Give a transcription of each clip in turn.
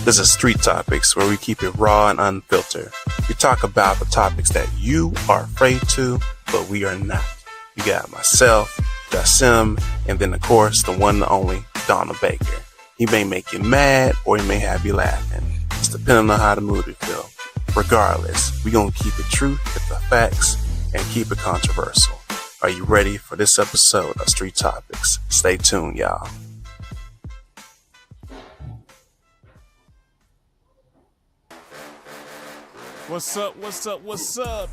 This is Street Topics, where we keep it raw and unfiltered. We talk about the topics that you are afraid to, but we are not. You got myself, Jasim, and then of course the one and only Donald Baker. He may make you mad or he may have you laughing. It's depending on how the mood we feel. Regardless, we gonna keep it true, hit the facts, and keep it controversial. Are you ready for this episode of Street Topics? Stay tuned, y'all. What's up?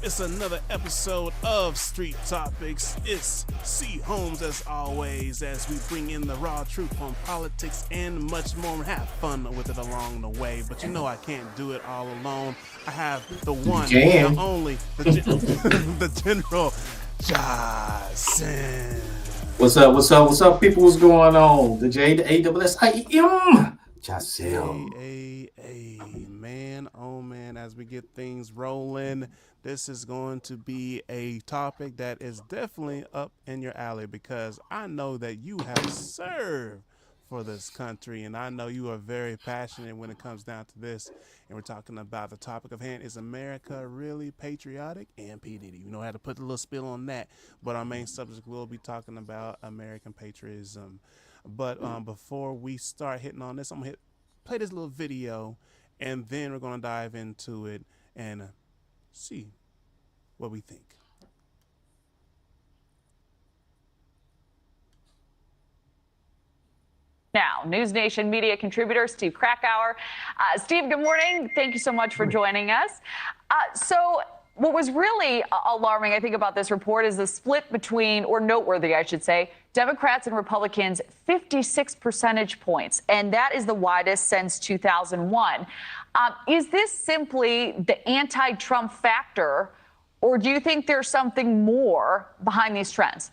It's another episode of Street Topics. It's C. Holmes as always, as we bring in the raw truth on politics and much more. Have fun with it along the way, but you know I can't do it all alone. I have the one, the only, the General Jason. What's up, people? What's going on? The J, the A-S-S-I-E-M. Jason. Man, oh man, as we get things rolling, this is going to be a topic that is definitely up in your alley, because I know that you have served for this country, and I know you are very passionate when it comes down to this. And we're talking about the topic of hand: is America really patriotic? And P. Diddy, you know how to put a little spill on that, but our main subject will be talking about American patriotism. But before we start hitting on this, I'm gonna play this little video, and then we're going to dive into it and see what we think. Now, News Nation media contributor Steve Krakauer. Steve, good morning. Thank you so much for joining us. So what was really alarming, I think, about this report is the split between, or noteworthy, I should say, Democrats and Republicans, 56 percentage points. And that is the widest since 2001. Is this simply the anti-Trump factor, or do you think there's something more behind these trends?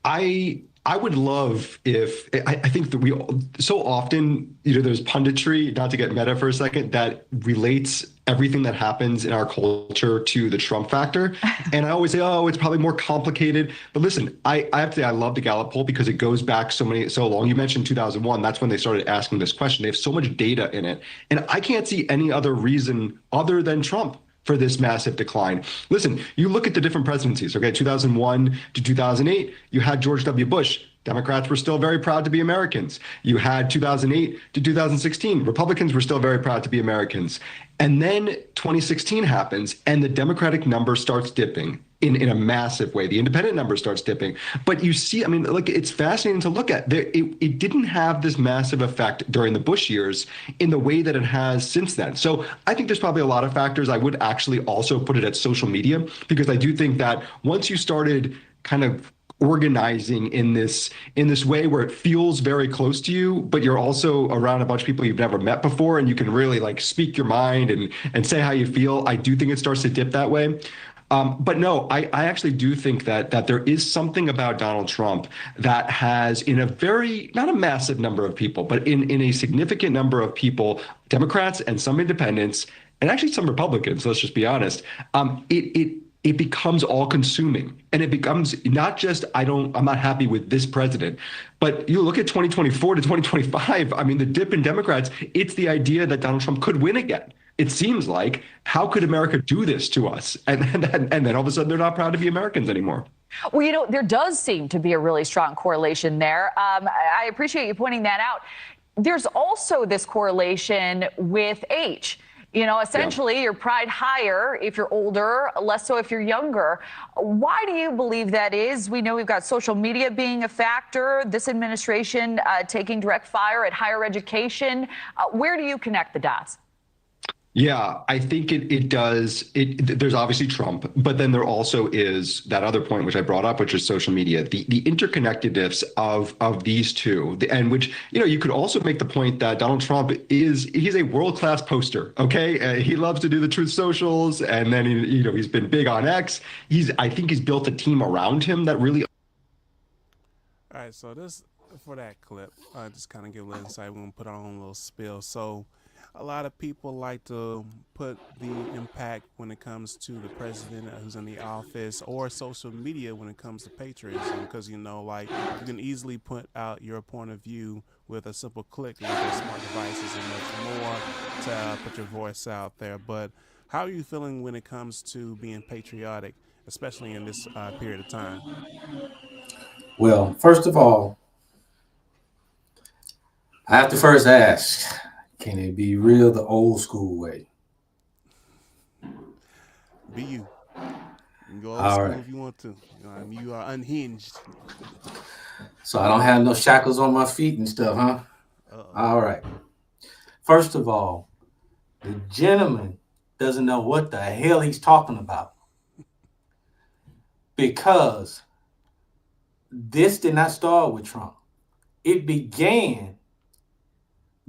I would love if, I think that we so often, there's punditry, not to get meta for a second, that relates everything that happens in our culture to the Trump factor. And I always say, oh, it's probably more complicated. But listen, I have to say, I love the Gallup poll because it goes back so long. You mentioned 2001. That's when they started asking this question. They have so much data in it. And I can't see any other reason other than Trump for this massive decline. Listen, you look at the different presidencies, okay, 2001 to 2008, you had George W. Bush. Democrats were still very proud to be Americans. You had 2008 to 2016. Republicans were still very proud to be Americans. And then 2016 happens, and the Democratic number starts dipping in a massive way. The independent number starts dipping. But you see, it's fascinating to look at. It didn't have this massive effect during the Bush years in the way that it has since then. So I think there's probably a lot of factors. I would actually also put it at social media, because I do think that once you started kind of organizing in this way where it feels very close to you, but you're also around a bunch of people you've never met before, and you can really speak your mind and say how you feel, I do think it starts to dip that way. But no, I actually do think that there is something about Donald Trump that has, in a very, not a massive number of people, but in a significant number of people, Democrats and some independents, and actually some Republicans, let's just be honest, it becomes all consuming, and it becomes not just, I'm not happy with this president, but you look at 2024 to 2025, the dip in Democrats, it's the idea that Donald Trump could win again. It seems like, how could America do this to us? And then all of a sudden they're not proud to be Americans anymore. Well, there does seem to be a really strong correlation there. I appreciate you pointing that out. There's also this correlation with age. Essentially, Your pride higher if you're older, less so if you're younger. Why do you believe that is? We know we've got social media being a factor, this administration taking direct fire at higher education. Where do you connect the dots? Yeah, I think it does. There's obviously Trump, but then there also is that other point which I brought up, which is social media, the interconnectedness of these two, and which, you could also make the point that Donald Trump he's a world-class poster. Okay, he loves to do the truth socials, and then he's been big on X. I think he's built a team around him that really. All right, so this for that clip, just kind of give a little insight. We're gonna put our own little spill. So a lot of people like to put the impact when it comes to the president who's in the office or social media when it comes to patriotism because like you can easily put out your point of view with a simple click with your smart devices and much more to put your voice out there. But how are you feeling when it comes to being patriotic, especially in this period of time? Well, first of all, I have to first ask, can it be real the old school way? Be you. You can go old All school right. if you want to. You are unhinged. So I don't have no shackles on my feet and stuff, huh? Uh-oh. All right. First of all, the gentleman doesn't know what the hell he's talking about because this did not start with Trump. It began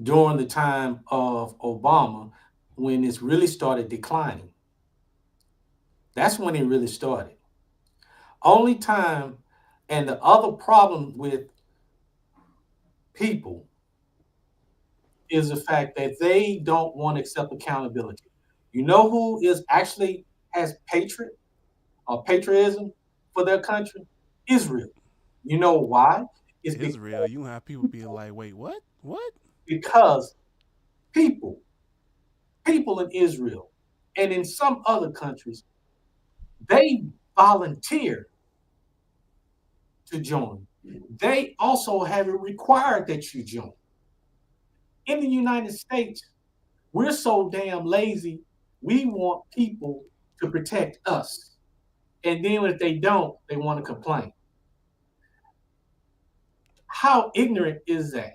during the time of Obama when it's really started declining. That's when it really started. Only time, and the other problem with people is the fact that they don't want to accept accountability. You know who is actually has patriotism for their country? Israel. You know why? It's Israel, you have people be like, wait, what? What? because people, people in Israel and in some other countries, they volunteer to join. They also have it required that you join. In the United States, we're so damn lazy. We want people to protect us. And then if they don't, they want to complain. How ignorant is that?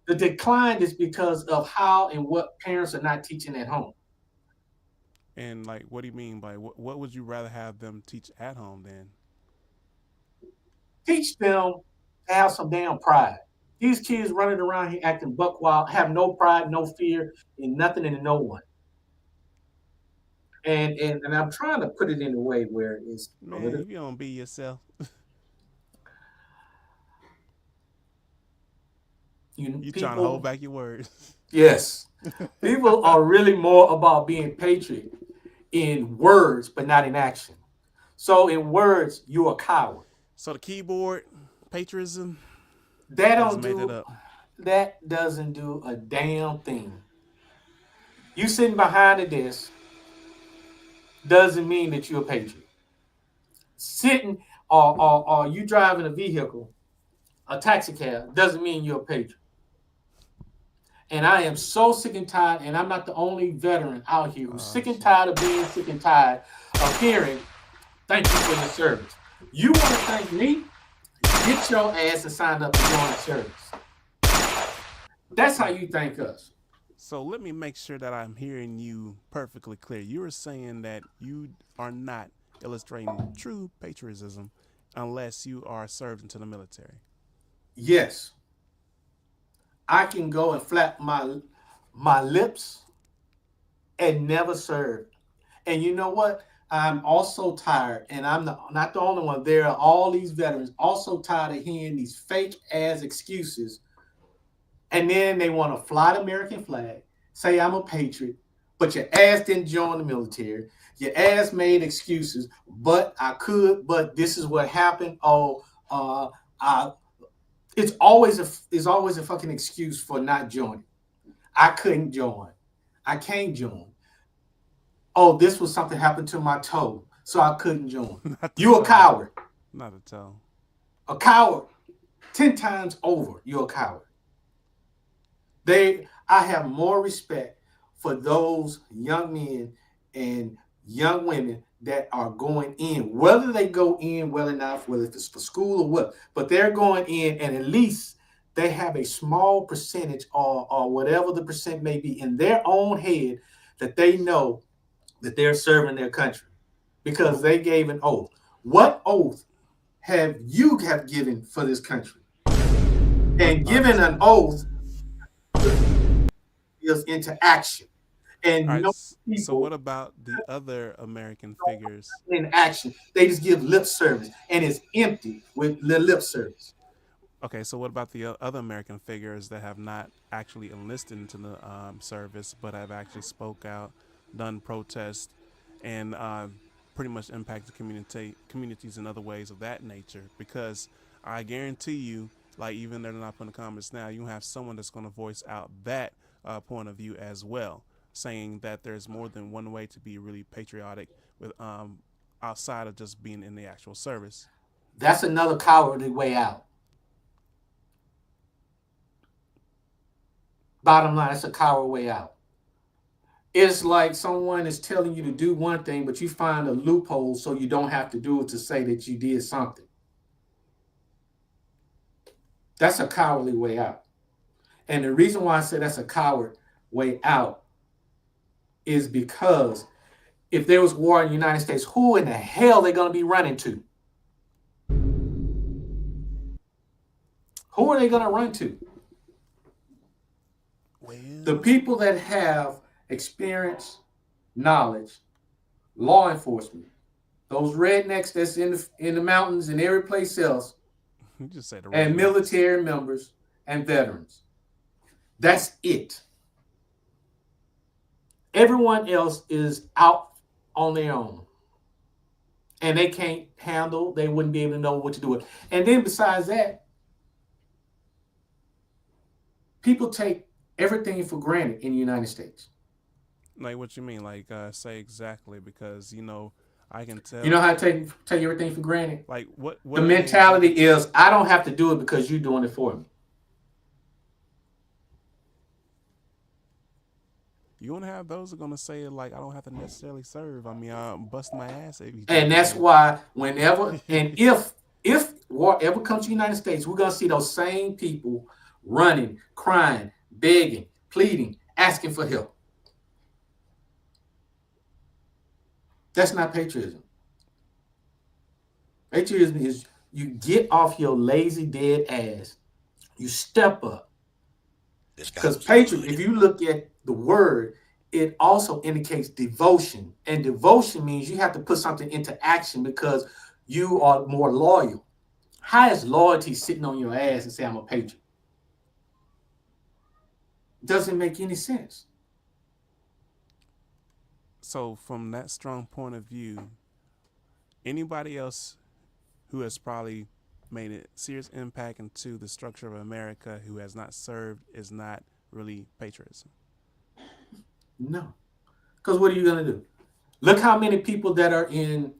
The decline is because of how and what parents are not teaching at home. And like, what do you mean by what would you rather have them teach at home then? Teach them to have some damn pride. These kids running around here acting buck wild, have no pride, no fear, and nothing and no one. And I'm trying to put it in a way where it's a Man, little if you don't be yourself, you you trying to hold people. back your words. Yes, people are really more about being patriot in words, but not in action. So in words, you're a coward. So the keyboard, patriotism, That I just don't made that do up. that doesn't do a damn thing. You sitting behind a desk doesn't mean that you're a patriot. Sitting or you driving a vehicle, a taxi cab, doesn't mean you're a patriot. And I am so sick and tired, and I'm not the only veteran out here who's Oh sick and shit. tired of being sick and tired of hearing, thank you for your service. You want to thank me? Get your ass and sign up to join the service. That's how So you thank us. so let me make sure that I'm hearing you perfectly clear. You are saying that you are not illustrating true patriotism unless you are served into the military. Yes, I can go and flap my lips and never serve. And you know what? I'm also tired, and I'm not the only one. There are all these veterans also tired of hearing these fake ass excuses, and then they want to fly the American flag, say I'm a patriot, but your ass didn't join the military. Your ass made excuses, but I could, but this is what happened. Oh, I, it's always a fucking excuse for not joining. I couldn't join. I can't join. Oh, this was something happened to my toe, so I couldn't join. Not the You a toe. coward. Not the toe. A coward. 10 times over, you're a coward. I have more respect for those young men and young women that are going in, whether they go in well enough, whether it's for school or what, but they're going in and at least they have a small percentage or whatever the percent may be in their own head that they know that they're serving their country because But they gave an oath. What oath have you have given for this country? but And all right. given an oath is into action. All And right. no So what people about the other American figures? in action. They just give lip service. And it's empty with the lip service. Okay, so what about the other American figures that have not actually enlisted into the service, but have actually spoke out, done protests, and pretty much impacted communities in other ways of that nature? Because I guarantee you, like even they're not putting the comments now, you have someone that's going to voice out that point of view as well, saying that there's more than one way to be really patriotic with outside of just being in the actual service. That's another cowardly way out. Bottom line, it's a coward way out. It's like someone is telling you to do one thing, but you find a loophole so you don't have to do it to say that you did something. That's a cowardly way out. And the reason why I say that's a coward way out is because if there was war in the United States, who in the hell are they going to be running to? Who are they going to run to? Well, The people that have experience, knowledge, law enforcement, those rednecks that's in the mountains and every place else, you just say the and rednecks. military members and veterans. That's it. Everyone else is out on their own. And they can't handle, they wouldn't be able to know what to do with. And then besides that, people take everything for granted in the United States. Like what you mean? Like say exactly, because I can tell. You know how to take everything for granted? Like what The mentality is, I don't have to do it because you're doing it for me. You gonna have those who are gonna say like I don't have to necessarily serve. I mean, I bust my ass if you. And that's why whenever and if war ever comes to the United States, we're gonna see those same people running, crying, begging, pleading, asking for help. That's not patriotism. Patriotism is you get off your lazy dead ass, you step up. Because patriot, if you look at the word, it also indicates devotion. And devotion means you have to put something into action because you are more loyal. How is loyalty sitting on your ass and say, I'm a patriot? Doesn't make any sense. So from that strong point of view, anybody else who has probably made a serious impact into the structure of America who has not served is not really patriotism. No. Because what are you going to do? Look how many people that are in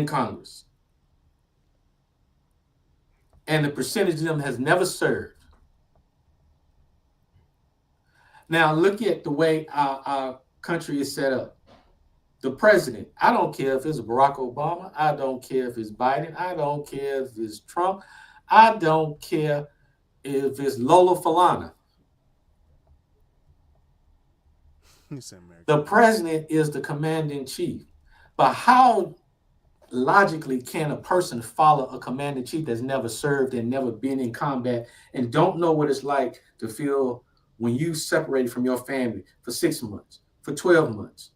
Congress. And the percentage of them has never served. Now look at the way our country is set up. The president, I don't care if it's Barack Obama. I don't care if it's Biden. I don't care if it's Trump. I don't care if it's Lola Falana. The president is the commander-in-chief. But how logically can a person follow a commander-in-chief that's never served and never been in combat and don't know what it's like to feel when you separated from your family for 6 months, for 12 months,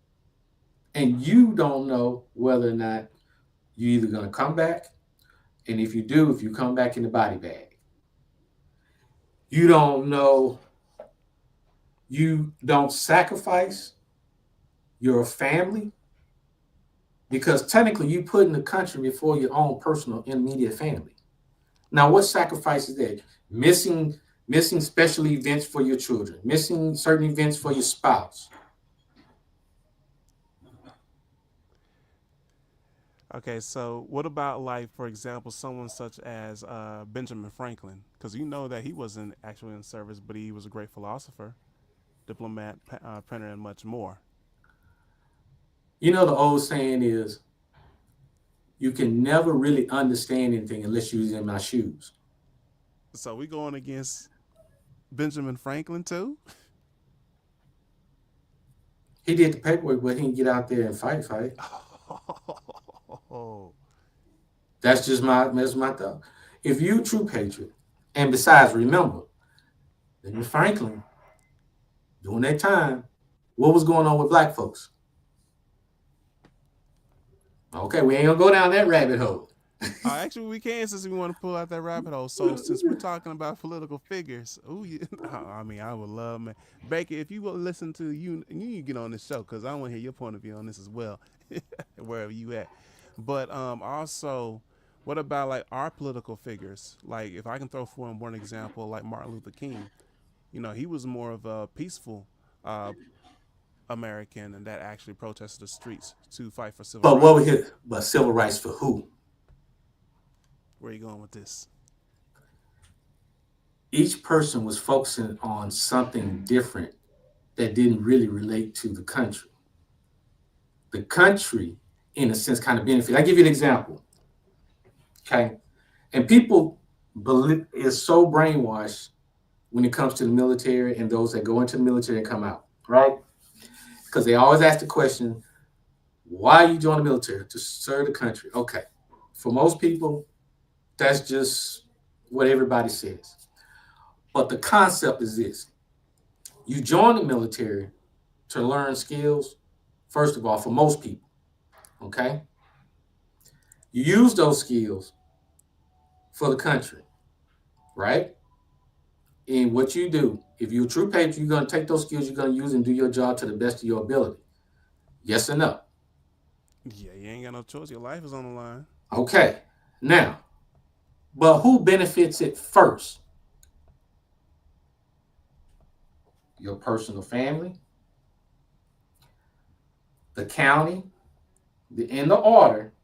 and you don't know whether or not you're either going to come back, and if you do, if you come back in the body bag. You don't know, you don't sacrifice your family, because technically you put in the country before your own personal immediate family. Now, what sacrifice is that? Missing special events for your children, missing certain events for your spouse. Okay, so what about, like, for example, someone such as Benjamin Franklin? Because you know that he wasn't actually in service, but he was a great philosopher, diplomat, printer, and much more. You know, the old saying is, you can never really understand anything unless you're in my shoes. So we going against Benjamin Franklin too? He did the paperwork, but he didn't get out there and fight. Oh. That's my thought. If you a true patriot, and besides, remember, Benjamin Franklin, during that time, what was going on with black folks? Okay, we ain't gonna go down that rabbit hole. Actually, we can since we want to pull out that rabbit hole. So, since we're talking about political figures, I mean, I would love, man. Baker, if you will listen to you need to get on this show because I want to hear your point of view on this as well, wherever you at. But also, what about like our political figures? Like, if I can throw for him one example, like Martin Luther King, he was more of a peaceful uh, American and that actually protested the streets to fight for civil But what we rights. hear, but civil rights for who? Where are you going with this? Each person was focusing on something different that didn't really relate to the country. The country, in a sense, kind of benefit. I give you an example. Okay. And people believe is so brainwashed when it comes to the military and those that go into the military and come out, right? Because they always ask the question, why you join the military? To serve the country. Okay. For most people, that's just what everybody says. But the concept is this. You join the military to learn skills, first of all, for most people. Okay? You use those skills for the country, right? And what you do, if you're a true patriot, you're going to take those skills, you're going to use and do your job to the best of your ability. Yes or no? Yeah, you ain't got no choice. Your life is on the line. Okay. Now, but who benefits it first? Your personal family, the county, in the order,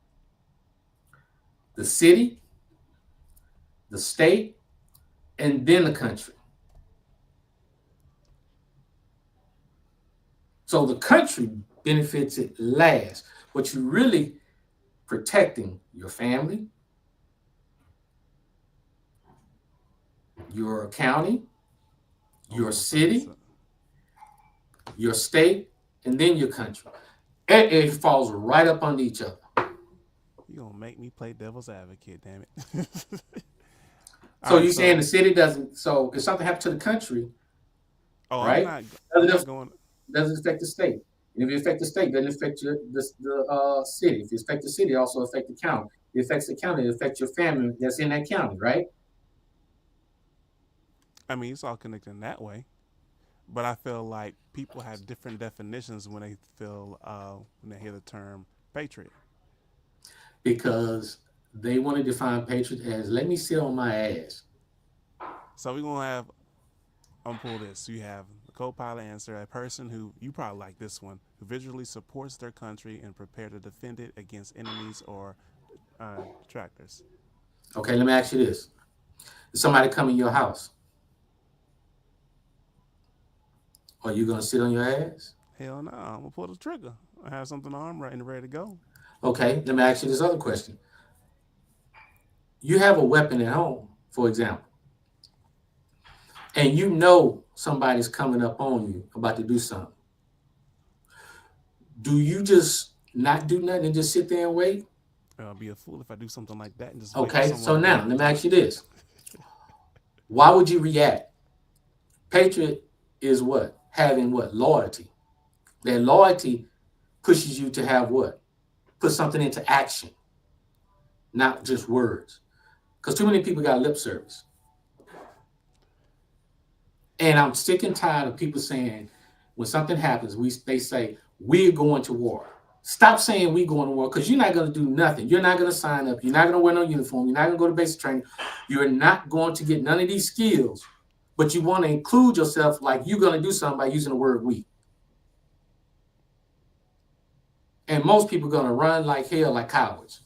the city, the state, and then the country. So the country benefits it last, but you're really protecting your family, your county, your city, your state, and then your country. It falls right up under each other. You gonna make me play devil's advocate, damn it. So you're saying the city doesn't, so if something happens to the country, right? I'm not going. Doesn't affect the state. And if it affects the state, doesn't affect the city. If it affects the city, it also affects the county. If it affects the county, it affects your family that's in that county, right? I mean, it's all connected in that way. But I feel like people have different definitions when they when they hear the term patriot. Because they want to define patriot as let me sit on my ass. So we're gonna have pull this. You have the co-pilot answer, a person who you probably like this one, who visually supports their country and prepare to defend it against enemies or detractors. Okay, let me ask you this. If somebody come in your house, are you gonna sit on your ass? Hell no, I'm gonna pull the trigger. I have something armed right and ready to go. Okay, let me ask you this other question. You have a weapon at home, for example, and you know somebody's coming up on you about to do something. Do you just not do nothing and just sit there and wait? I'll be a fool if I do something like that and just okay. So now let me ask you this: why would you react? Patriot is what? Having what? Loyalty. That loyalty pushes you to have what? Put something into action, not just words. Because too many people got lip service. And I'm sick and tired of people saying when something happens, they say, we're going to war. Stop saying we're going to war because you're not going to do nothing. You're not going to sign up. You're not going to wear no uniform. You're not going to go to basic training. You're not going to get none of these skills, but you want to include yourself like you're going to do something by using the word we. And most people are going to run like hell like cowards.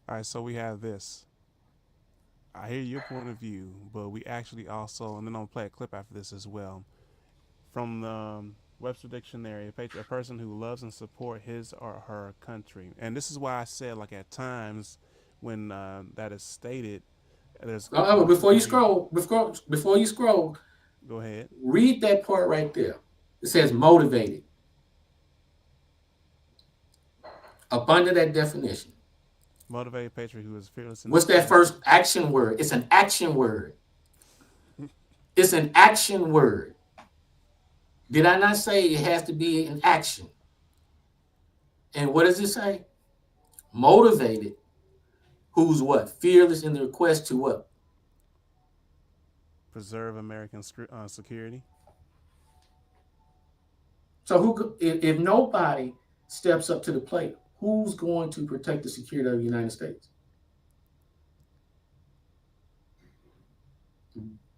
All right, so we have this. I hear your point of view, but we actually also, and then I'm gonna play a clip after this as well, from the Webster Dictionary, a person who loves and support his or her country. And this is why I said, like at times when that is stated, there's. Before you scroll, go ahead. Read that part right there. It says motivated. Up under that definition. Motivated patriot who is fearless. What's that first action word? It's an action word. It's an action word. Did I not say it has to be an action? And what does it say? Motivated. Who's what? Fearless in the request to what? Preserve American security. So if nobody steps up to the plate, who's going to protect the security of the United States?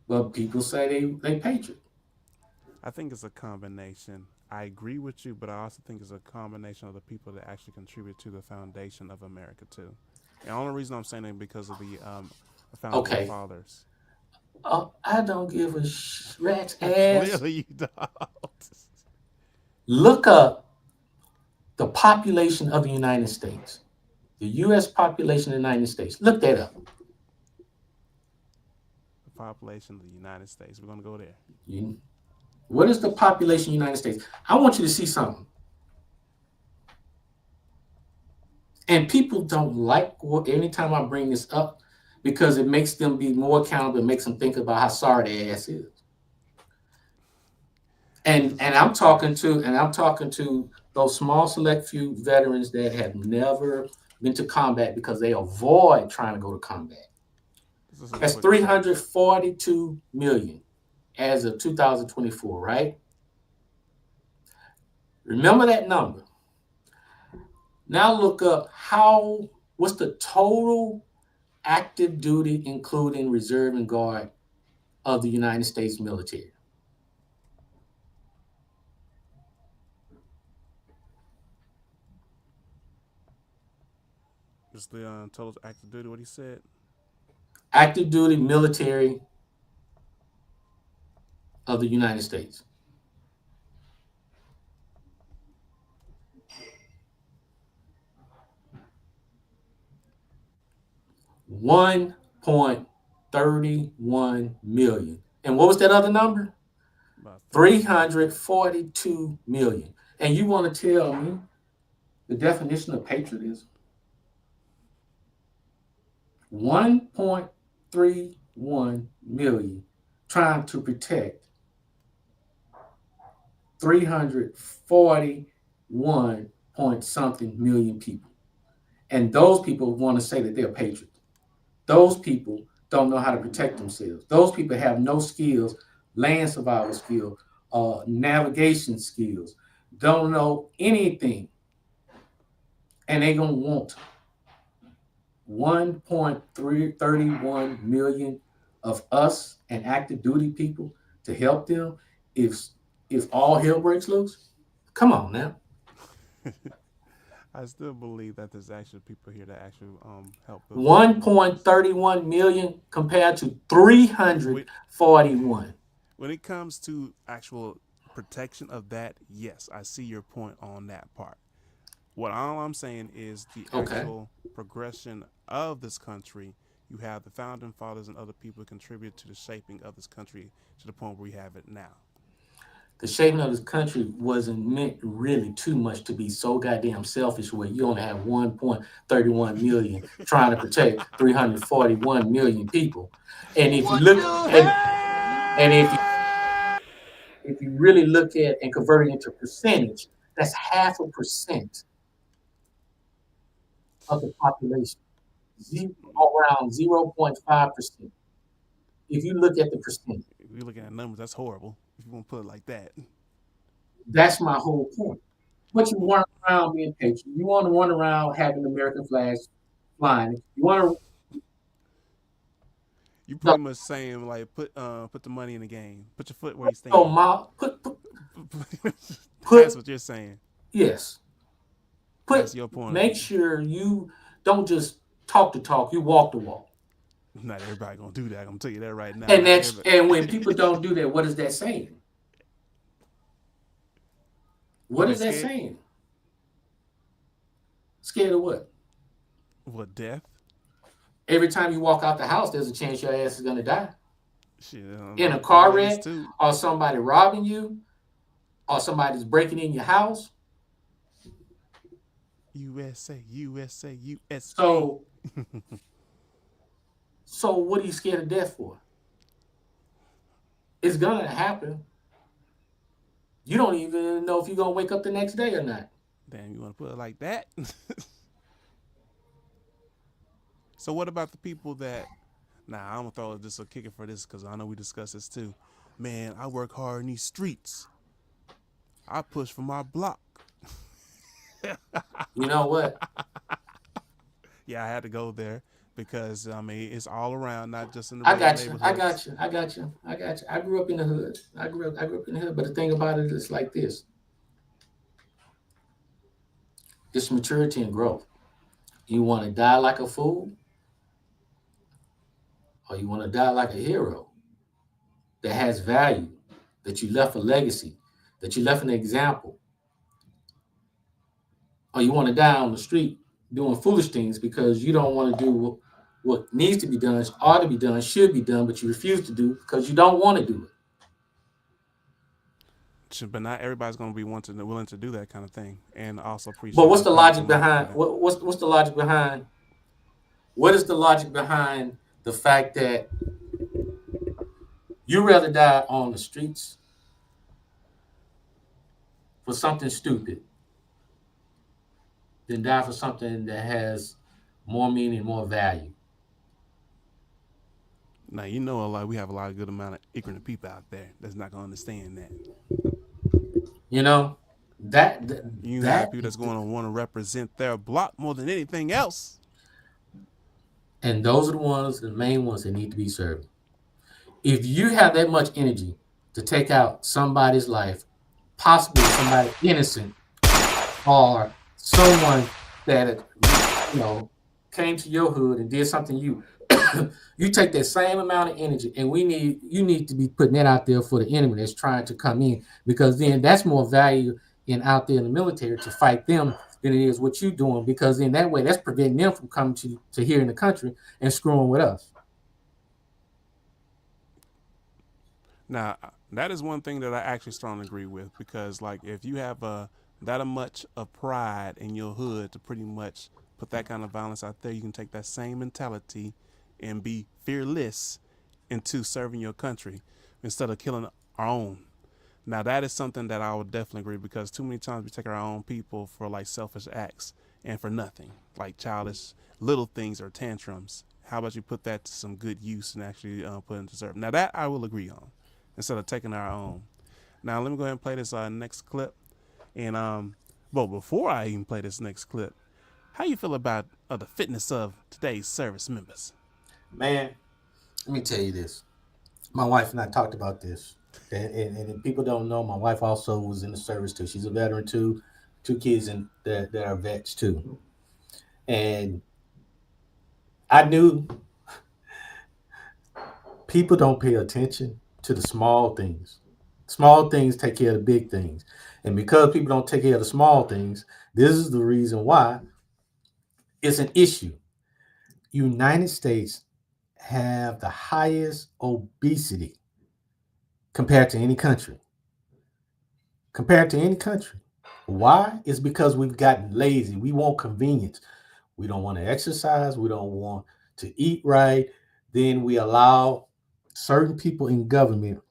Well, people say they patriot. I think it's a combination. I agree with you, but I also think it's a combination of the people that actually contribute to the foundation of America too. And the only reason I'm saying it because of the founding Okay. fathers. I don't give a rat's ass. Clearly, you don't. Look up the population of the United States. The U.S. population of the United States. Look that up. The population of the United States. We're gonna go there. What is the population of the United States? I want you to see something. And people don't like anytime I bring this up because it makes them be more accountable. It makes them think about how sorry their ass is. And I'm talking to those small select few veterans that have never been to combat because they avoid trying to go to combat. That's 342 million as of 2024, right? Remember that number. Now look up what's the total active duty, including reserve and guard, of the United States military. It's the total active duty. What he said. Active duty military of the United States. $1.31 million. And what was that other number? 342 million. And you want to tell me the definition of patriotism? 1.31 million trying to protect 341 point something million people. And those people want to say that they're patriots. Those people don't know how to protect themselves. Those people have no skills, land survival skills, navigation skills, don't know anything. And they're going to want 1.31 million of us and active duty people to help them if all hell breaks loose? Come on now. I still believe that there's actually people here that actually help. 1.31 million compared to 341. When it comes to actual protection of that, yes, I see your point on that part. All I'm saying is the actual progression of this country. You have the founding fathers and other people who contribute to the shaping of this country to the point where we have it now. The shaping of this country wasn't meant really too much to be so goddamn selfish where you only have 1.31 million trying to protect 341 million people. And if you look if you really look at and convert it into percentage, that's 0.5% of the population. Around 0.5%. If you look at the percentage. If you're looking at numbers, that's horrible. If you want to put it like that. That's my whole point. But you run around being patriot. You want to run around having American flags flying. You want to. You pretty much saying like put the money in the game. Put your foot where you stand. That's what you're saying. Yes. That's your point. Make sure you don't just talk the talk. You walk the walk. Not everybody gonna do that. I'm gonna tell you that right now. And when people don't do that, what is that saying? What is that saying? Scared of what? What, death? Every time you walk out the house, there's a chance your ass is gonna die. Shit, in a car wreck, or somebody robbing you, or somebody's breaking in your house. USA, USA, USA. So what are you scared of death for? It's gonna happen. You don't even know if you're gonna wake up the next day or not. Damn, you want to put it like that? So what about the people that? Nah, I'm gonna throw just a kicker for this because I know we discussed this too. Man, I work hard in these streets. I push for my block. You know what? Yeah, I had to go there because I mean it's all around, not just in the I regular got you. I neighborhoods. got you. I got you. I got you. I grew up in the hood. I grew up in the hood. But the thing about it is like this: it's maturity and growth. You want to die like a fool, or you want to die like a hero that has value, that you left a legacy, that you left an example, or you want to die on the street doing foolish things because you don't want to do what needs to be done, ought to be done, should be done, but you refuse to do because you don't want to do it. But not everybody's gonna be willing to do that kind of thing, and also But appreciate what's other the things logic in life for behind that. what's the logic behind what is the logic behind the fact that you rather die on the streets for something stupid than die for something that has more meaning, more value? Now you know a lot. We have a lot of good amount of ignorant people out there that's not gonna understand that. You know that You have that people that's going to want to represent their block more than anything else. and those are the ones, the main ones that need to be served. If you have that much energy to take out somebody's life, possibly somebody innocent or someone that came to your hood and did something you you take that same amount of energy and you need to be putting that out there for the enemy that's trying to come in, because then that's more value in out there in the military to fight them than it is what you doing, because in that way that's preventing them from coming to here in the country and screwing with us. Now, that is one thing that I actually strongly agree with because, like, if you have that much of pride in your hood to pretty much put that kind of violence out there, you can take that same mentality and be fearless into serving your country instead of killing our own. Now, that is something that I would definitely agree because too many times we take our own people for like selfish acts and for nothing, like childish little things or tantrums. How about you put that to some good use and actually put it into service? Now, that I will agree on instead of taking our own. Now let me go ahead and play this next clip. And well, before I even play this next clip, how you feel about the fitness of today's service members? Man, let me tell you this. My wife and I talked about this. And if people don't know, my wife also was in the service too. She's a veteran too. Two kids that are vets too. And I knew people don't pay attention to the small things. Small things take care of the big things. And because people don't take care of the small things, this is the reason why it's an issue. United States have the highest obesity compared to any country. Compared to any country. Why? It's because we've gotten lazy. We want convenience. We don't want to exercise. We don't want to eat right. Then we allow certain people in government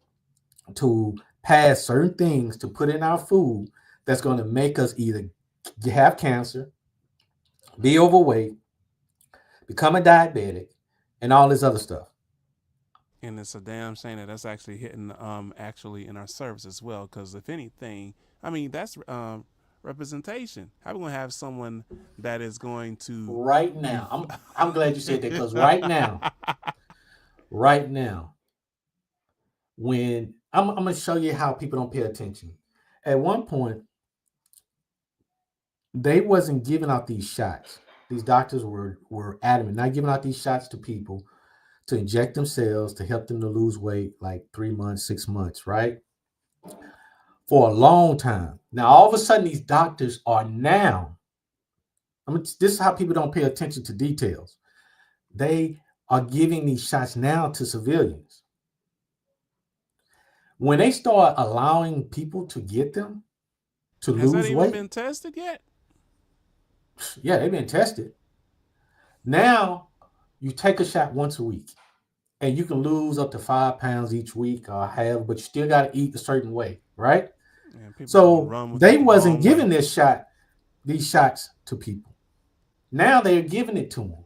to pass certain things to put in our food that's going to make us either have cancer, be overweight, become a diabetic, and all this other stuff. And it's a damn shame that that's actually hitting actually in our service as well. Because if anything, I mean that's representation. How are we gonna have someone that is going to Right be? now, I'm glad you said that, because right now, when I'm going to show you how people don't pay attention. At one point, they wasn't giving out these shots. These doctors were adamant not giving out these shots to people to inject themselves to help them to lose weight, like 3 months, 6 months, right? For a long time. Now, all of a sudden, these doctors are now. I mean, this is how people don't pay attention to details. They are giving these shots now to civilians. When they start allowing people to get them to Has that lose even weight, been tested yet? yeah, they've been tested. Now you take a shot once a week and you can lose up to 5 pounds each week or have, but you still got to eat a certain way, right? And people So run with they it the wasn't wrong giving way. these shots to people. Now they're giving it to them.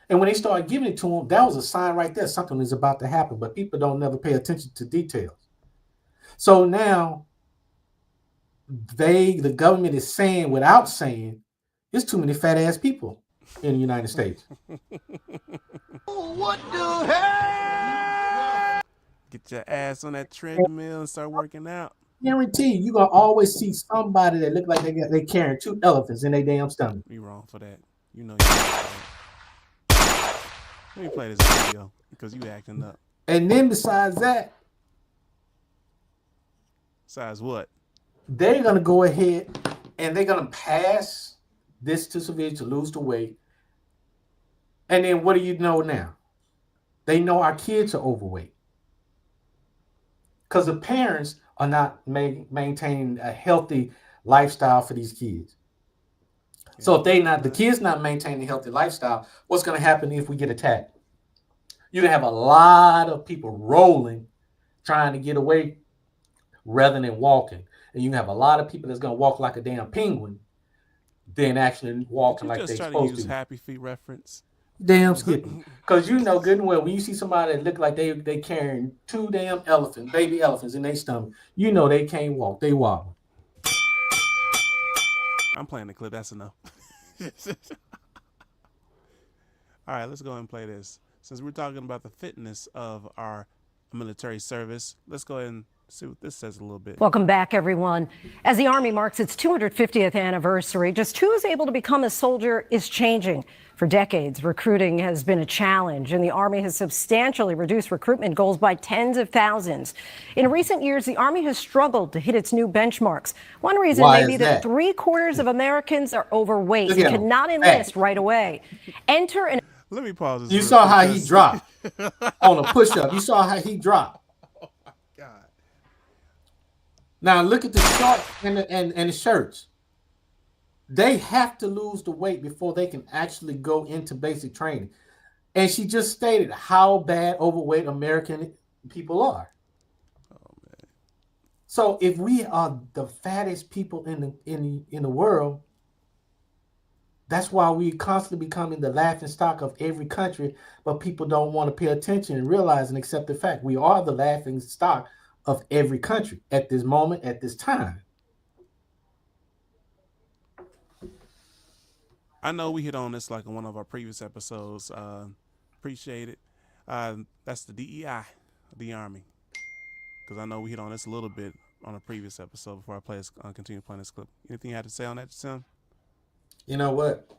And when they started giving it to them, that was a sign right there. Something is about to happen, but people don't never pay attention to details. So now the government is saying without saying, there's too many fat ass people in the United States. What the hell? Get your ass on that treadmill and start working out. Guarantee you're gonna always see somebody that look like they carrying 2 elephants in their damn stomach. You wrong for that. You know you're wrong for that. Let me play this video because you acting up. And then besides that, Besides what? they're gonna go ahead and they're gonna pass this to civilians to lose the weight. And then what do you know now? They know our kids are overweight because the parents are not maintaining a healthy lifestyle for these kids. So if the kids not maintaining a healthy lifestyle, what's going to happen if we get attacked? You're going to have a lot of people rolling, trying to get away rather than walking. And you have a lot of people that's going to walk like a damn penguin than actually walking like they're just try to supposed use to. Happy Feet reference. Damn skippy. Because you know good and well, when you see somebody that look like they carrying 2 damn baby elephants in their stomach, you know they can't walk. They wobble. I'm playing the clip. That's enough. All right, let's go and play this. Since we're talking about the fitness of our military service, let's go ahead and see what this says a little bit. Welcome back, everyone. As the Army marks its 250th anniversary, just who is able to become a soldier is changing. For decades, recruiting has been a challenge, and the Army has substantially reduced recruitment goals by tens of thousands. In recent years, the Army has struggled to hit its new benchmarks. One reason may be that 3/4 of Americans are overweight and cannot enlist right away. Enter an Let me pause this. You saw how he dropped on a push-up. You saw how he dropped. Oh my God. Now look at the shorts and the shirts. They have to lose the weight before they can actually go into basic training. And she just stated how bad overweight American people are. Oh man. So if we are the fattest people in the world, that's why we constantly becoming the laughing stock of every country, but people don't want to pay attention and realize and accept the fact we are the laughing stock of every country at this moment, at this time. I know we hit on this like in one of our previous episodes. Appreciate it. That's the DEI, the Army. Because I know we hit on this a little bit on a previous episode before I play this, continue playing this clip. Anything you had to say on that, Sam? You know what?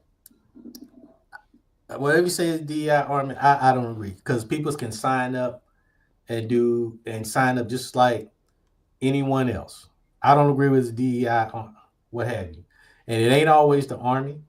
Whatever you say is DEI Army, I don't agree. Because people can sign up and sign up just like anyone else. I don't agree with DEI, what have you. And it ain't always the Army.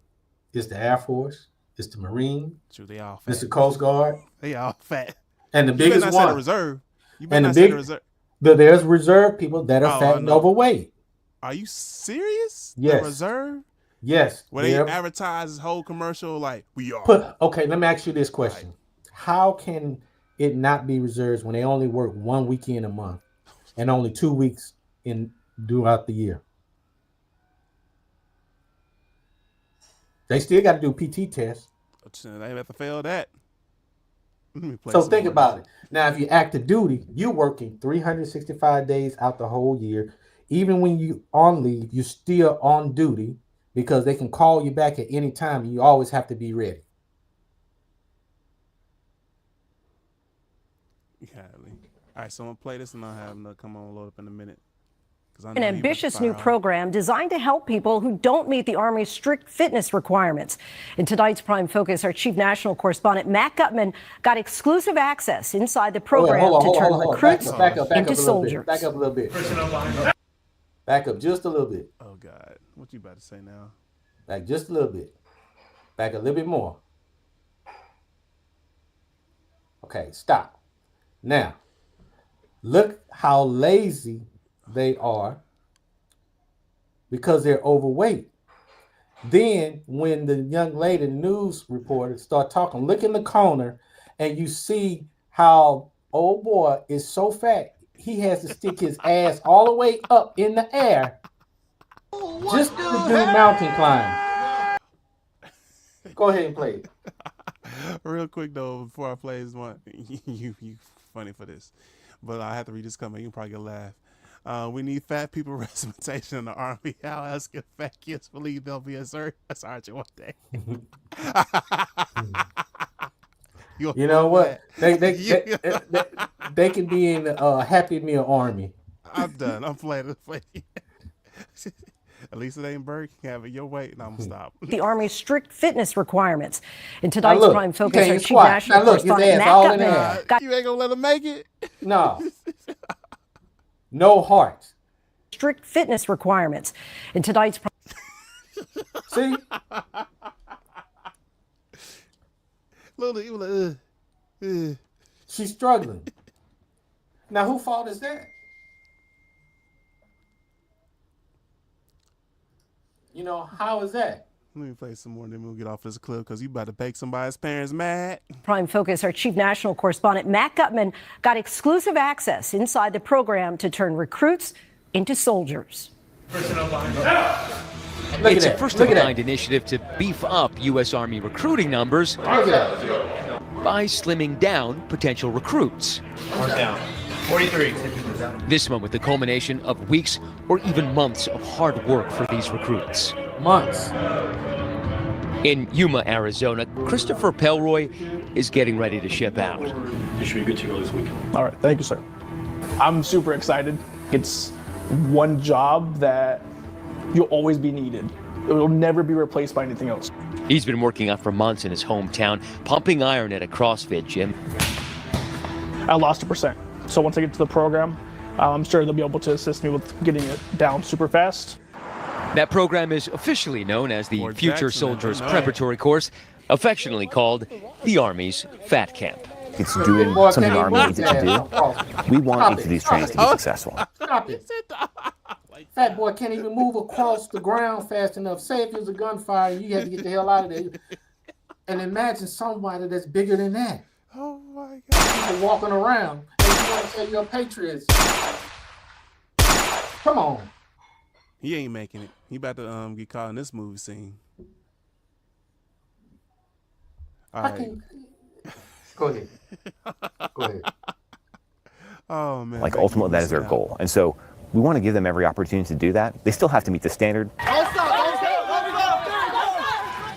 It's the Air Force. It's the Marine. True, they all fat. It's the Coast Guard. They all fat. And the You biggest better not say the one. reserve. You And better the not say the reserve. there's reserve people that are Oh, fat I and know. overweight. Are you serious? Yes. The reserve? Yes. Where they advertise this whole commercial like, we are. Okay, let me ask you this question. How can it not be reserves when they only work 1 weekend a month and only 2 weeks throughout the year? They still got to do PT tests. They have to fail that. So think about it. Now, if you active duty, you're working 365 days out the whole year. Even when you on leave, you're still on duty because they can call you back at any time and you always have to be ready. Yeah. All right, so I'm going to play this and I'll have them come on load up in a minute. An ambitious new program designed to help people who don't meet the Army's strict fitness requirements. In tonight's Prime Focus, our chief national correspondent, Matt Gutman, got exclusive access inside the program to turn recruits into soldiers. Back up a little bit. Back up just a little bit. Oh, God. What you about to say now? Back just a little bit. Back a little bit more. Okay, stop. Now, look how lazy they are because they're overweight. Then when the young lady news reporter start talking, look in the corner and you see how old boy is so fat he has to stick his ass all the way up in the air just to do mountain climbing. Go ahead and play it. Real quick though, before I play this one, you funny for this, but I have to read this comment. You can probably get a laugh. We need fat people representation in the army. How else can fat kids believe they'll be a sergeant one day? You know what? They can be in the Happy Meal Army. I'm done. I'm playing. At least it ain't Burger King. Have it your way, and I'm gonna stop. The Army's strict fitness requirements. In tonight's look, Prime you Focus, can't our chief squat. national Now look, his correspondent ass Matt all in Gutman there. got You ain't gonna let him make it. No. No heart. strict fitness requirements. In tonight's See? Little, She's struggling. Now, whose fault is that? You know, how is that? Let me play some more, and then we'll get off this clip because you about to make somebody's parents mad. Prime Focus, our chief national correspondent Matt Gutman got exclusive access inside the program to turn recruits into soldiers. It's a first-of-a-kind initiative to beef up U.S. Army recruiting numbers by slimming down potential recruits. Down. 43. This one with the culmination of weeks or even months of hard work for these recruits. Months. In Yuma, Arizona, Christopher Pelroy is getting ready to ship out. You should be good to go this week. All right, thank you, sir. I'm super excited. It's one job that you'll always be needed. It will never be replaced by anything else. He's been working out for months in his hometown, pumping iron at a CrossFit gym. I lost 1%. So once I get to the program, I'm sure they'll be able to assist me with getting it down super fast. That program is officially known as the Fort Future Jackson, Soldiers Illinois. Preparatory Course, affectionately called the Army's Fat Camp. It's doing Boy, something the can't Army even needs it to move do. that. We want Stop each it. of these trainings to be successful. Stop it. Fat boy can't even move across the ground fast enough. Say if there's a gunfire and you have to get the hell out of there. And imagine somebody that's bigger than that. Oh my God. People walking around and you want to say you're a patriot. Come on. He ain't making it. He about to get caught in this movie scene. All right. Go ahead. Go ahead. Oh man. Like thank you ultimately, for that is their listening. goal. And so we want to give them every opportunity to do that. They still have to meet the standard.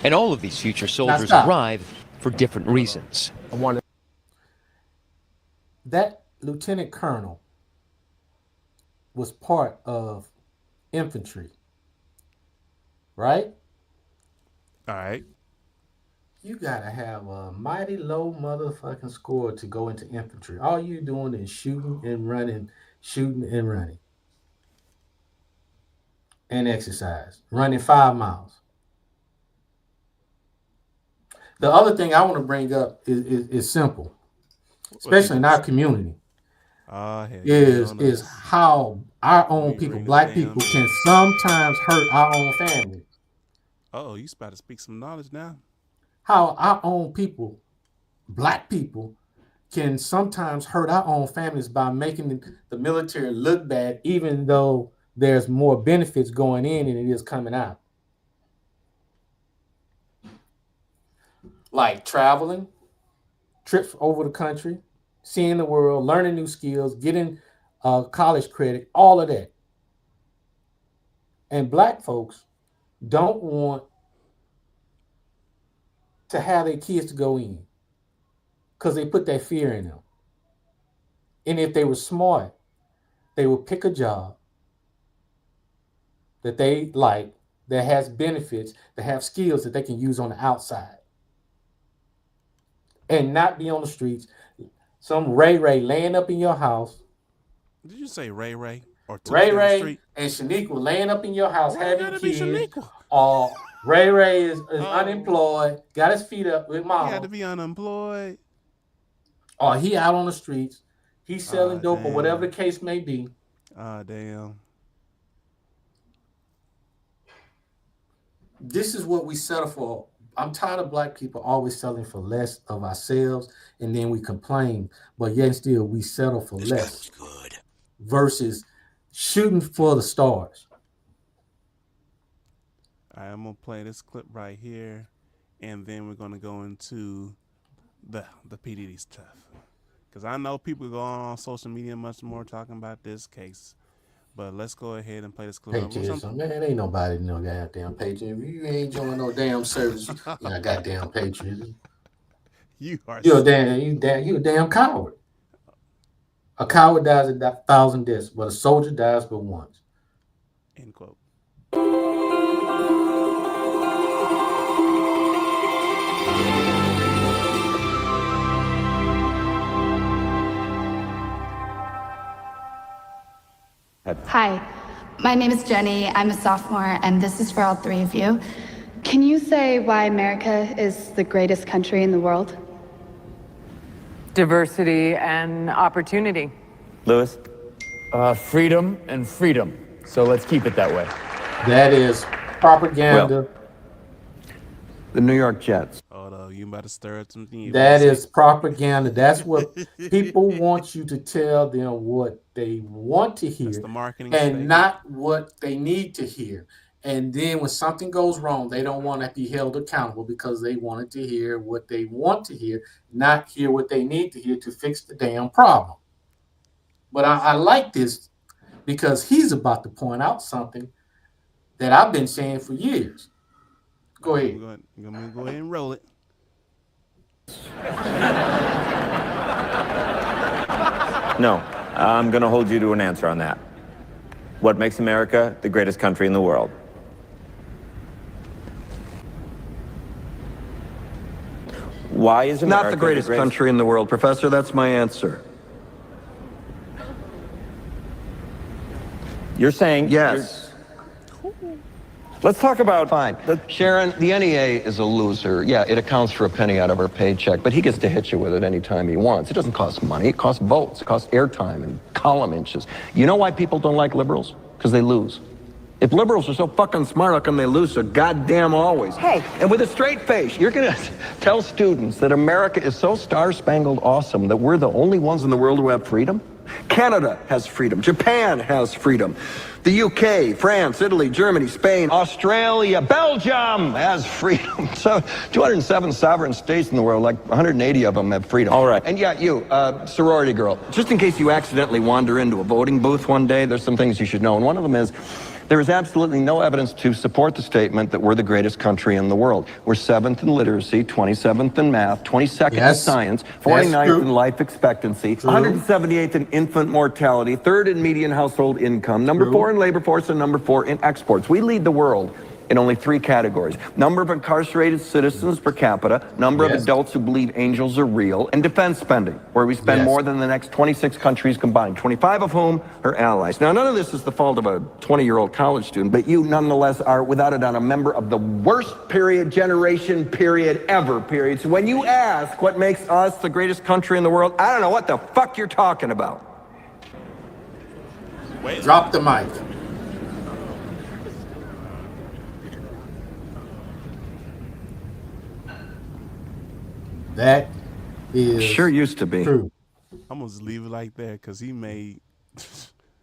And all of these future soldiers stop. arrive for different reasons. That lieutenant colonel was part of infantry, right? All right. You gotta have a mighty low motherfucking score to go into infantry. All you doing is shooting and running, and exercise, running 5 miles. The other thing I want to bring up is simple, especially in our community, is how our own people, black people, can sometimes hurt our own family. Oh, you about to speak some knowledge now. How our own people, black people, can sometimes hurt our own families by making the military look bad, even though there's more benefits going in than it is coming out. Like traveling, trips over the country, seeing the world, learning new skills, getting college credit, all of that. And black folks don't want to have their kids to go in because they put that fear in them. And if they were smart, they would pick a job that they like, that has benefits, that have skills that they can use on the outside. And not be on the streets. Some Ray laying up in your house. Did you say Ray or Ray and Shaniqua laying up in your house having gotta be kids. Shaniqua? Or Ray is unemployed, got his feet up with He mama. had to be unemployed. Or he out on the streets. He's selling dope or damn. whatever the case may be. Ah, damn. This is what we settle for. I'm tired of black people always selling for less of ourselves, and then we complain, but yet still we settle for less. Good. versus shooting for the stars. I'm gonna play this clip right here, and then we're gonna go into the P. Diddy stuff, because I know people go on social media much more talking about this case. But let's go ahead and play this clip. Patriotism, man, ain't nobody no goddamn patriotism. You ain't joining no damn service. You know, goddamn patriotism. You are. You a damn coward. A coward dies 1,000 deaths, but a soldier dies but once. End quote. Hi, my name is Jenny. I'm a sophomore, and this is for all three of you. Can you say why America is the greatest country in the world? Diversity and opportunity. Lewis? Freedom and freedom. So let's keep it that way. That is propaganda. Well, the New York Jets. Oh, you about to stir up some things. That is propaganda. That's what people want you to tell them what they want to hear. That's the marketing and statement. Not what they need to hear. And then when something goes wrong, they don't want to be held accountable because they wanted to hear what they want to hear, not hear what they need to hear to fix the damn problem. But I like this because he's about to point out something that I've been saying for years. Go ahead. I'm going to go ahead and roll it. No, I'm going to hold you to an answer on that. What makes America the greatest country in the world? Why is America Not the greatest country in the world, Professor. That's my answer. You're saying... Yes. Let's talk about... Fine. Sharon, the NEA is a loser. Yeah, it accounts for a penny out of her paycheck, but he gets to hit you with it anytime he wants. It doesn't cost money. It costs votes. It costs airtime and column inches. You know why people don't like liberals? Because they lose. If liberals are so fucking smart, how come they lose so goddamn always? Hey. And with a straight face, you're going to tell students that America is so star-spangled awesome that we're the only ones in the world who have freedom? Canada has freedom. Japan has freedom. The UK, France, Italy, Germany, Spain, Australia, Belgium has freedom. So 207 sovereign states in the world, like 180 of them have freedom. All right. And yeah, you, sorority girl, just in case you accidentally wander into a voting booth one day, there's some things you should know. And one of them is, there is absolutely no evidence to support the statement that we're the greatest country in the world. We're 7th in literacy, 27th in math, 22nd in science, 49th in life expectancy, 178th in infant mortality, 3rd in median household income, number 4 in labor force, and number 4 in exports. We lead the world in only 3 categories: number of incarcerated citizens per capita, number of adults who believe angels are real, and defense spending, where we spend more than the next 26 countries combined, 25 of whom are allies. Now, none of this is the fault of a 20-year-old college student, but you nonetheless are, without a doubt, a member of the worst generation ever. So when you ask what makes us the greatest country in the world, I don't know what the fuck you're talking about. Wait. Drop the mic. That is sure used to be true. I'm gonna just leave it like that because he made.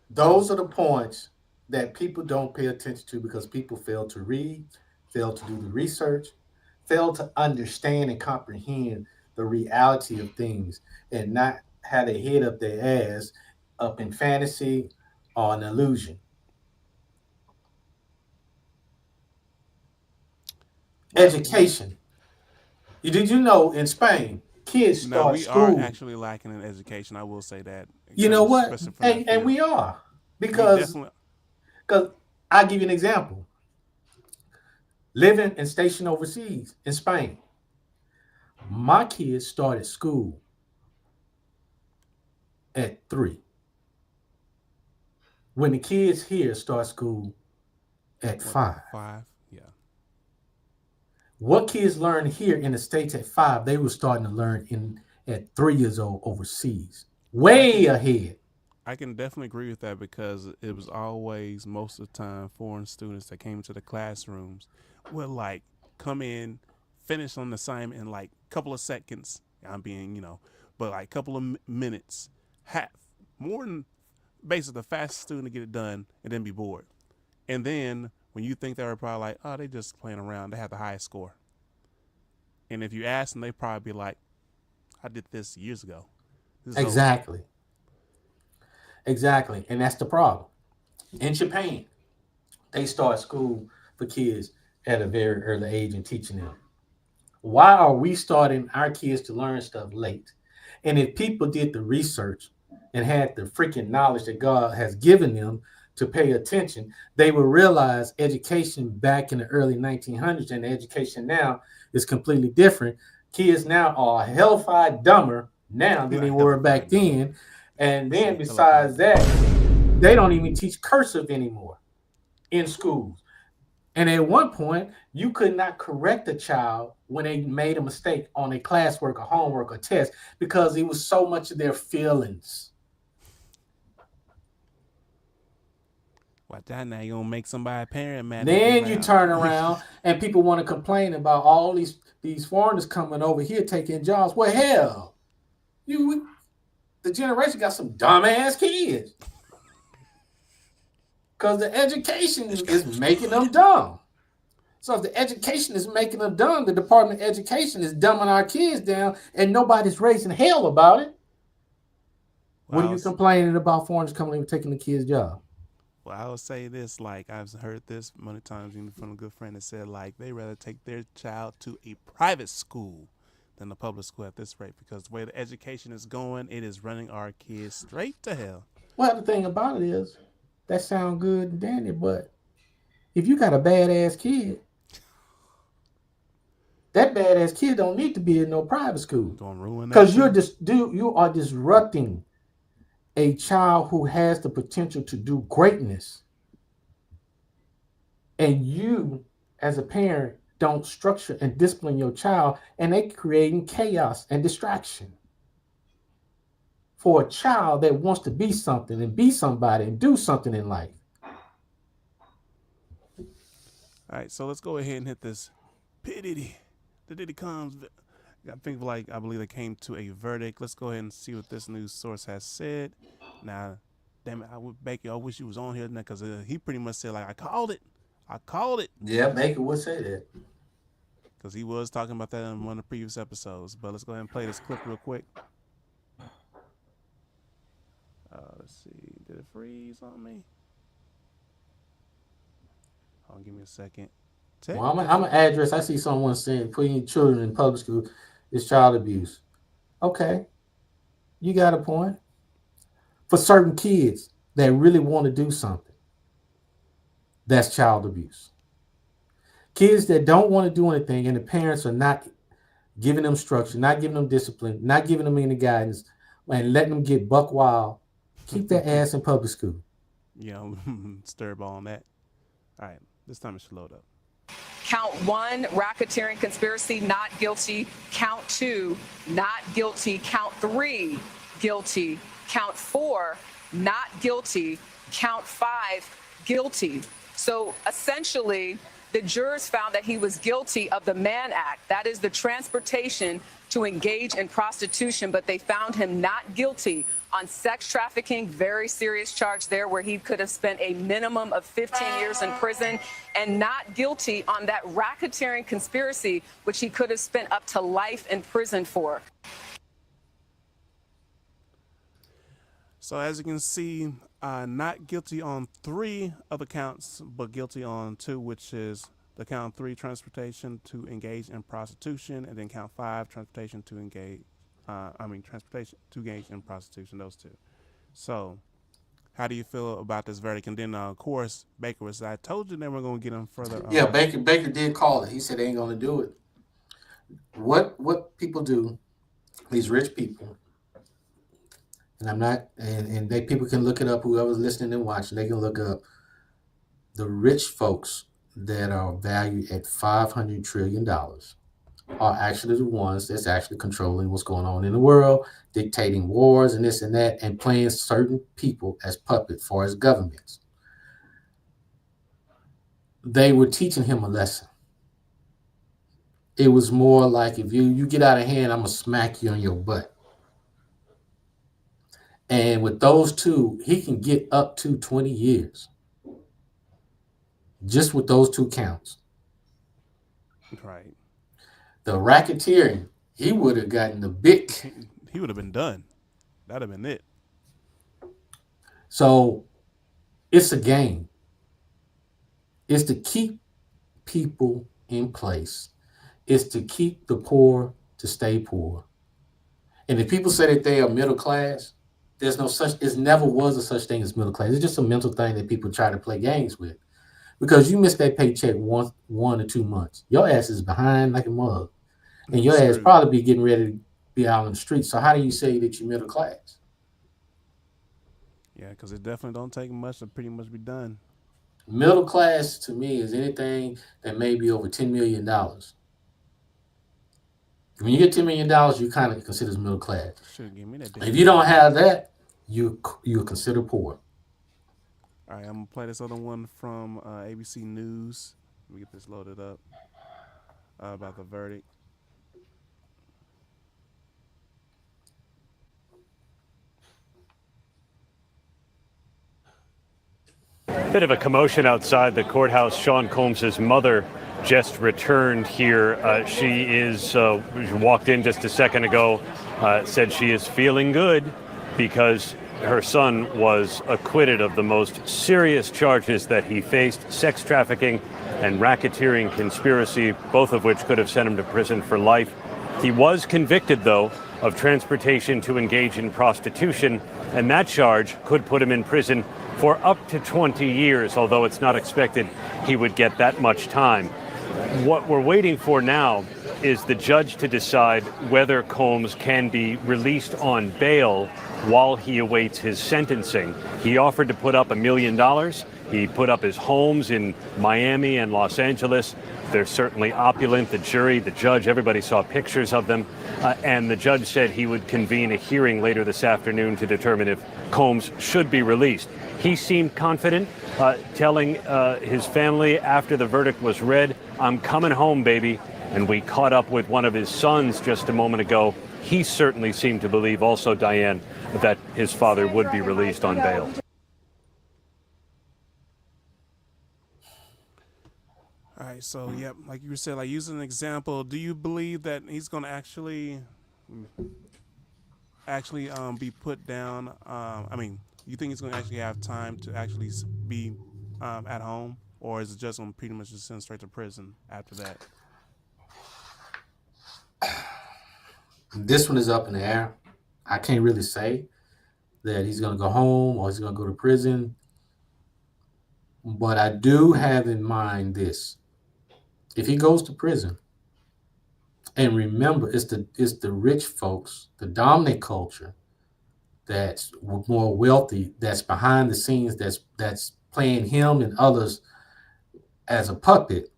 Those are the points that people don't pay attention to because people fail to read, fail to do the research, fail to understand and comprehend the reality of things, and not have their head up their ass up in fantasy or an illusion. Education. Did you know in Spain, kids start school? No, we are actually lacking in education. I will say that. You know what? And we are. Because I'll give you an example. Living and stationed overseas in Spain, my kids started school at 3. When the kids here start school at 5. 5, yeah. What kids learn here in the States at 5, they were starting to learn at 3 years old overseas. Way ahead. I can definitely agree with that because it was always, most of the time, foreign students that came to the classrooms would like come in, finish on the assignment in like a couple of seconds. I'm being, but like a couple of minutes, more than basically the fastest student to get it done and then be bored. And then when you think they were probably like, oh, they just playing around, they have the highest score. And if you ask them, they probably be like, I did this years ago. Exactly. Exactly. And that's the problem. In Japan, they start school for kids at a very early age and teaching them. Why are we starting our kids to learn stuff late? And if people did the research and had the freaking knowledge that God has given them to pay attention, they would realize education back in the early 1900s and the education now is completely different. Kids now are hellfire dumber now than they were back then. And then besides that, they don't even teach cursive anymore in schools. And at one point, you could not correct a child when they made a mistake on a classwork or homework or test because it was so much of their feelings. Watch out now, you're going to make somebody a parent mad. Then you turn around and people want to complain about all these foreigners coming over here taking jobs. Well, hell, the generation got some dumbass kids. Because the education is making them dumb. So if the education is making them dumb, the Department of Education is dumbing our kids down and nobody's raising hell about it. Wow. What are you complaining about foreigners coming and taking the kids' job? Well, I would say this, like I've heard this many times even from a good friend that said like they rather take their child to a private school than a public school at this rate because the way the education is going, it is running our kids straight to hell. Well, the thing about it is, that sounds good and dandy, but if you got a badass kid, that badass kid don't need to be in no private school. Don't ruin that. Because you are disrupting a child who has the potential to do greatness. And you, as a parent, don't structure and discipline your child, and they creating chaos and distraction. For a child that wants to be something and be somebody and do something in life. All right, so let's go ahead and hit this P. Diddy. The Diddy comes. I believe they came to a verdict. Let's go ahead and see what this news source has said. Now, damn it, Baker, I wish you was on here now because he pretty much said like, I called it. Yeah, Baker would say that. Because he was talking about that in one of the previous episodes. But let's go ahead and play this clip real quick. Let's see. Did it freeze on me? Hold on, give me a second. Well, I'm an address. I see someone saying putting children in public school is child abuse. Okay. You got a point. For certain kids that really want to do something, that's child abuse. Kids that don't want to do anything and the parents are not giving them structure, not giving them discipline, not giving them any guidance, and letting them get buck wild, keep their ass in public school. Yeah, stir ball on that. All right, this time it should load up. Count 1, racketeering conspiracy, not guilty. Count 2, not guilty. Count 3, guilty. Count 4, not guilty. Count 5, guilty. So essentially, the jurors found that he was guilty of the Mann Act. That is the transportation to engage in prostitution, but they found him not guilty on sex trafficking, very serious charge there where he could have spent a minimum of 15 years in prison, and not guilty on that racketeering conspiracy, which he could have spent up to life in prison for. So as you can see, not guilty on 3 of the counts, but guilty on 2, which is the count 3, transportation to engage in prostitution, and then count 5, transportation to engage in prostitution, those 2. So how do you feel about this verdict? And then, of course, Baker was, I told you they were going to get him further. Yeah, Baker did call it. He said they ain't going to do it. What people do, these rich people, and I'm not, and people can look it up, whoever's listening and watching, they can look up the rich folks that are valued at $500 trillion are actually the ones that's actually controlling what's going on in the world, dictating wars and this and that, and playing certain people as puppets for his governments. They were teaching him a lesson. It was more like, if you get out of hand, I'm going to smack you on your butt. And with those two, he can get up to 20 years. Just with those two counts. Right. The racketeering, he would have gotten the big. He would have been done. That'd have been it. So it's a game. It's to keep people in place. It's to keep the poor to stay poor. And if people say that they are middle class, there's no such, it never was a such thing as middle class. It's just a mental thing that people try to play games with. Because you miss that paycheck 1 or 2 months. Your ass is behind like a mug. And your ass probably be getting ready to be out on the street. So how do you say that you're middle class? Yeah, because it definitely don't take much to pretty much be done. Middle class to me is anything that may be over $10 million. When you get $10 million, you kind of consider middle class. Give me that. If you don't have that, you're considered poor. All right, I'm gonna play this other one from ABC News. Let me get this loaded up about the verdict. Bit of a commotion outside the courthouse. Sean Combs' mother just returned here. She walked in just a second ago, said she is feeling good because her son was acquitted of the most serious charges that he faced: sex trafficking and racketeering conspiracy, both of which could have sent him to prison for life. He was convicted, though, of transportation to engage in prostitution, and that charge could put him in prison for up to 20 years, although it's not expected he would get that much time. What we're waiting for now is the judge to decide whether Combs can be released on bail while he awaits his sentencing. He offered to put up $1 million. He put up his homes in Miami and Los Angeles. They're certainly opulent. The jury, the judge, everybody saw pictures of them. And the judge said he would convene a hearing later this afternoon to determine if Combs should be released. He seemed confident, telling his family after the verdict was read, "I'm coming home, baby." And we caught up with one of his sons just a moment ago. He certainly seemed to believe also, Diane, that his father would be released on bail. All right, so yep, like you said, like using an example, do you believe that he's going to actually be put down? You think he's going to actually have time to actually be at home, or is it just going to pretty much just send straight to prison after that? This one is up in the air. I can't really say that he's going to go home or he's going to go to prison. But I do have in mind this. If he goes to prison, and remember, it's the rich folks, the dominant culture that's more wealthy, that's behind the scenes, that's playing him and others as a puppet.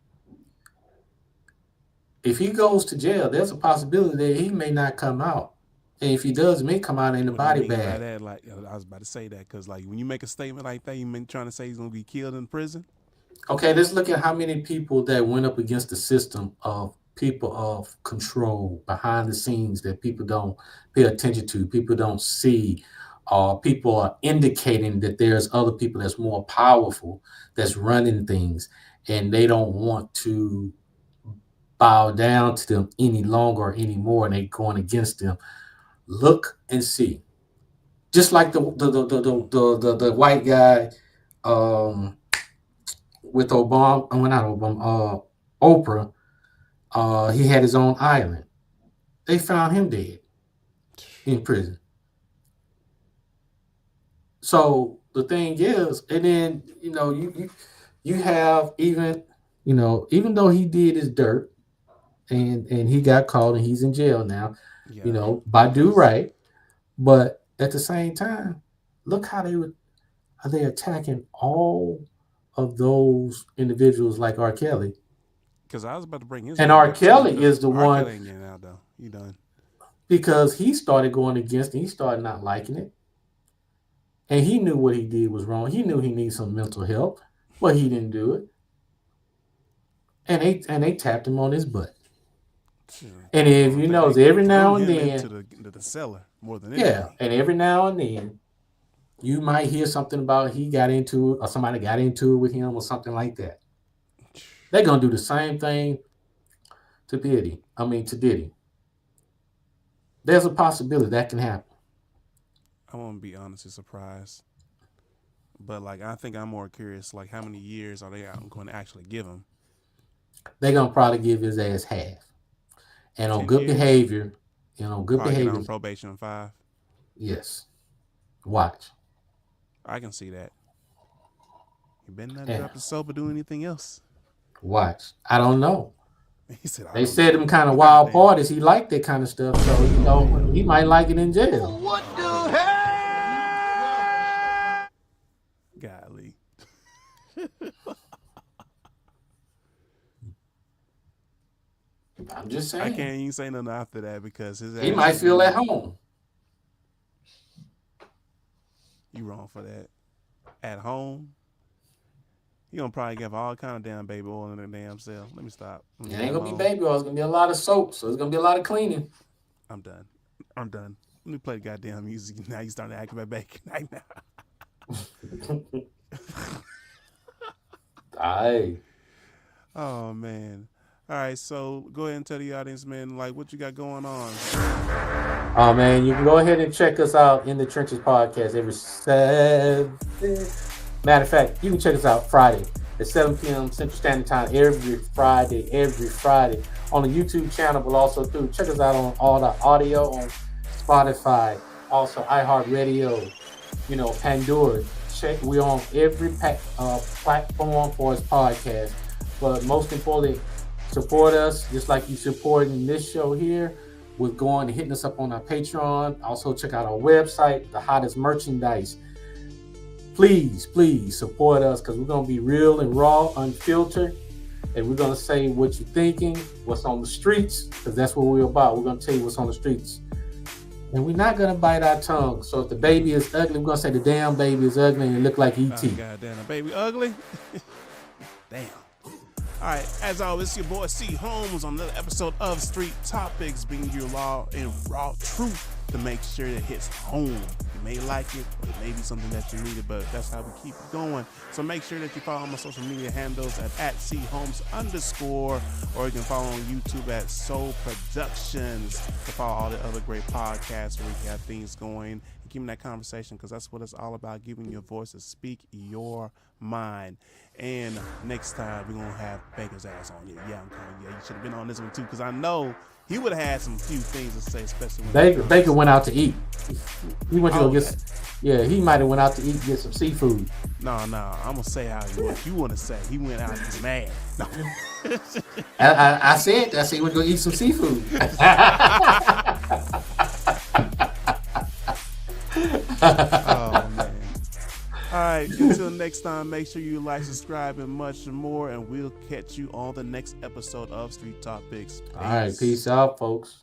If he goes to jail, there's a possibility that he may not come out. And if he does, he may come out in a body bag. I was about to say that because, like, when you make a statement like that, you mean trying to say he's going to be killed in prison? Okay, let's look at how many people that went up against the system of people of control behind the scenes that people don't pay attention to, people don't see, or people are indicating that there's other people that's more powerful that's running things, and they don't want to bow down to them any longer or anymore, and they're going against them. Look and see. Just like the white guy with Obama, not Obama, Oprah, he had his own island. They found him dead in prison. So the thing is, and then you have even though he did his dirt and he got caught and he's in jail now, by due right, but at the same time, look how they attacking all of those individuals like R. Kelly. Because I was about to bring his. And R. Kelly is the one. Kelly ain't getting out though. You done. Because he started going against it. He started not liking it. And he knew what he did was wrong. He knew he needed some mental help, but he didn't do it. And they tapped him on his butt. And if you notice, every now and Threw him then, into the cellar more than anything. yeah, and every now and then, you might hear something about he got into it or somebody got into it with him or something like that. They're gonna do the same thing to Diddy. To Diddy. There's a possibility that can happen. I won't be honestly surprised, but like I think I'm more curious. Like, how many years are they going to actually give him? They're gonna probably give his ass half, and on 10 good years? behavior, and on good Probably get behavior. on probation in 5. Yes. Watch. I can see that. You better not Yeah. drop the soap or do anything else. Watch. I don't know. He said, They said them kind of wild parties. He liked that kind of stuff, so he might like it in jail. What the hell? Golly. I'm just saying. I can't even say nothing after that because He might feel at home. You wrong for that. At home, he gonna probably give all kind of damn baby oil in the damn cell. Let me stop. It ain't gonna be baby oil. It's gonna be a lot of soap, so it's gonna be a lot of cleaning. I'm done. Let me play the goddamn music. Now you starting to act like bacon right now. Aye. Oh man. All right, so go ahead and tell the audience, man, like what you got going on. Oh man, you can go ahead and check us out in the Trenches podcast every 7. Matter of fact, you can check us out Friday at 7 p.m. Central Standard Time every Friday on the YouTube channel, but also too check us out on all the audio on Spotify, also iHeartRadio, Pandora. We're on every platform for this podcast, but most importantly, support us just like you supporting this show here with going and hitting us up on our Patreon. Also check out our website, the hottest merchandise. Please support us because we're going to be real and raw, unfiltered, and we're going to say what you're thinking, what's on the streets, because that's what we're about. We're going to tell you what's on the streets. And we're not going to bite our tongue. So if the baby is ugly, we're going to say the damn baby is ugly and it look like E.T. God damn, the baby ugly? Damn. All right, as always, it's your boy C. Holmes on another episode of Street Topics, bringing you raw and raw truth to make sure it hits home. You may like it, or it may be something that you needed, but that's how we keep it going. So make sure that you follow my social media handles at @CHolmes_, or you can follow on YouTube at Soul Productions to follow all the other great podcasts where we have things going and keeping that conversation, because that's what it's all about, giving you a voice to speak your mind. And next time we're gonna have Baker's ass on. Yeah, I'm coming. Yeah, you should have been on this one too, because I know he would have had some few things to say, especially when Baker went out to eat. He went to go get. Yeah, he might have went out to eat and get some seafood. No, I'm gonna say how you want to say. He went out to mad. No. I said he went to go eat some seafood. Oh man. All right, until next time, make sure you like, subscribe, and much more, and we'll catch you on the next episode of Street Topics. All right, peace out, folks.